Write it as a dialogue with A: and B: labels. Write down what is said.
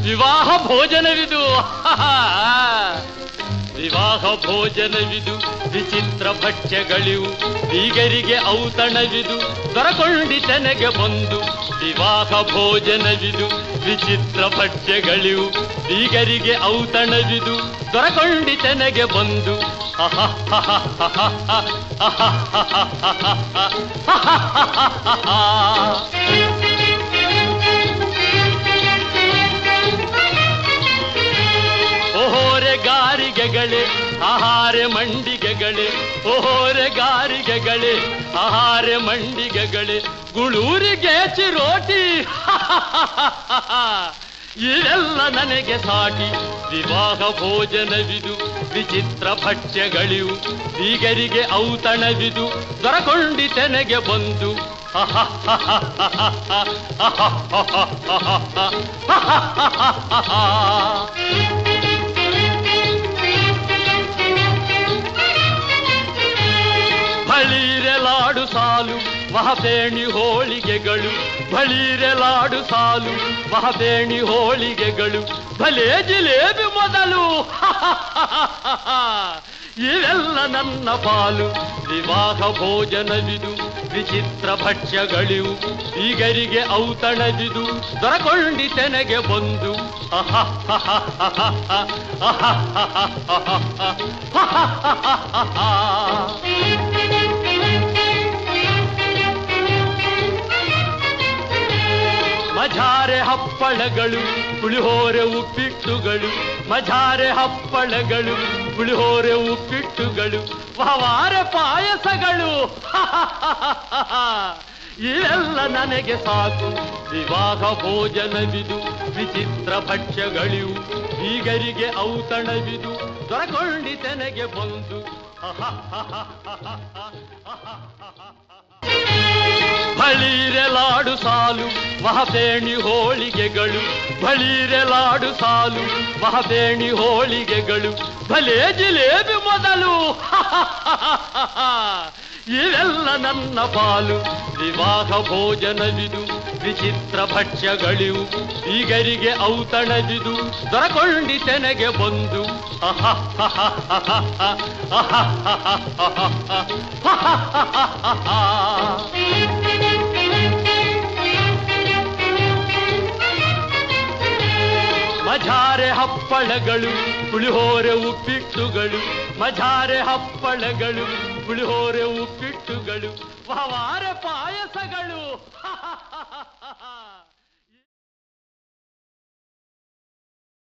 A: ವಿವಾಹ ಭೋಜನವಿದು. ವಿವಾಹ ಭೋಜನವಿದು, ವಿಚಿತ್ರ ಭಕ್ಷ್ಯಗಳಿವು, ಬೀಗರಿಗೆ ಔತಣವಿದು, ದೊರಕೊಂಡಿತನೆಗೆ ಬಂದು. ವಿವಾಹ ಭೋಜನವಿದು, ವಿಚಿತ್ರ ಭಕ್ಷ್ಯಗಳಿವು, ಬೀಗರಿಗೆ ಔತಣವಿದು, ದೊರಕೊಂಡಿತನೆಗೆ ಬಂದು. ಓಹೋರೆ ಗಾರಿಗೆಗಳೇ ಆಹಾರೆ ಮಂಡಿಗೆಗಳೇ, ಓಹೋರೆ ಗಾರಿಗೆಗಳೇ ಆಹಾರೆ ಮಂಡಿಗೆಗಳೇ, ಗುಳೂರಿಗೆ ಚಿರೋಟಿ ಇವೆಲ್ಲ ನನಗೆ ಸಾಟಿ. ವಿವಾಹ ಭೋಜನವಿದು, ವಿಚಿತ್ರ ಭಕ್ಷ್ಯಗಳಿವು, ಬೀಗರಿಗೆ ಔತಣವಿದು, ದೊರಕೊಂಡಿತೆನೆಗೆ ಬಂದು. ಬಳೀರೆಲಾಡು ಸಾಲು ಮಹಬೇಣಿ ಹೋಳಿಗೆಗಳು, ಬಳೀರೆಲಾಡು ಸಾಲು ಮಹಬೇಣಿ ಹೋಳಿಗೆಗಳು, ಭಲೇ ಜಿಲೇಬಿ ಮೊದಲು ಇವೆಲ್ಲ ನನ್ನ ಪಾಲು. ವಿವಾಹ ಭೋಜನವಿದು, ವಿಚಿತ್ರ ಭಕ್ಷ್ಯಗಳಿವು, ಬೀಗರಿಗೆ ಔತಣವಿದು, ದೊರಕೊಂಡಿತೆನೆಗೆ ಬಂದು. ಮಜಾರೆ ಹಪ್ಪಳಗಳು, ಪುಳಿಹೋರೆ ಉಪ್ಪಿಟ್ಟುಗಳು, ಮಜಾರೆ ಹಪ್ಪಳಗಳು, ಪುಳಿಹೋರೆ ಉಪ್ಪಿಟ್ಟುಗಳು, ವಹವಾರೆ ಪಾಯಸಗಳು ಇವೆಲ್ಲ ನನಗೆ ಸಾಕು. ವಿವಾಹ ಭೋಜನವಿದು, ವಿಚಿತ್ರ ಭಕ್ಷ್ಯಗಳಿವು, ಬೀಗರಿಗೆ ಔತಣವಿದು, ದೊರಕೊಂಡಿತೆನೆಗೆ ಬಂದು. ಬಳೀರೆಲಾಡು ಸಾಲು ಮಹಬೇಣಿ ಹೋಳಿಗೆಗಳು, ಬಳೀರೆಲಾಡು ಸಾಲು ಮಹಬೇಣಿ ಹೋಳಿಗೆಗಳು, ಭಲೇ ಜಿಲೇಬಿ ಮೊದಲು ಇವೆಲ್ಲ ನನ್ನ ಪಾಲು. ವಿವಾಹ ಭೋಜನವಿದು, ವಿಚಿತ್ರ ಭಕ್ಷ್ಯಗಳಿವು, ಬೀಗರಿಗೆ ಔತಣವಿದು, ದೊರಕೊಂಡಿತೆನೆಗೆ ಬಂದು. ಮಜಾರೆ ಹಪ್ಪಳಗಳು, ಪುಳಿಹೋರೆ ಉಪ್ಪಿಟ್ಟುಗಳು, ಮಜಾರೆ ಹಪ್ಪಳಗಳು, ಪುಳಿಹೋರೆ ಉಪ್ಪಿಟ್ಟುಗಳು, ವಹವಾರೆ ಪಾಯಸಗಳು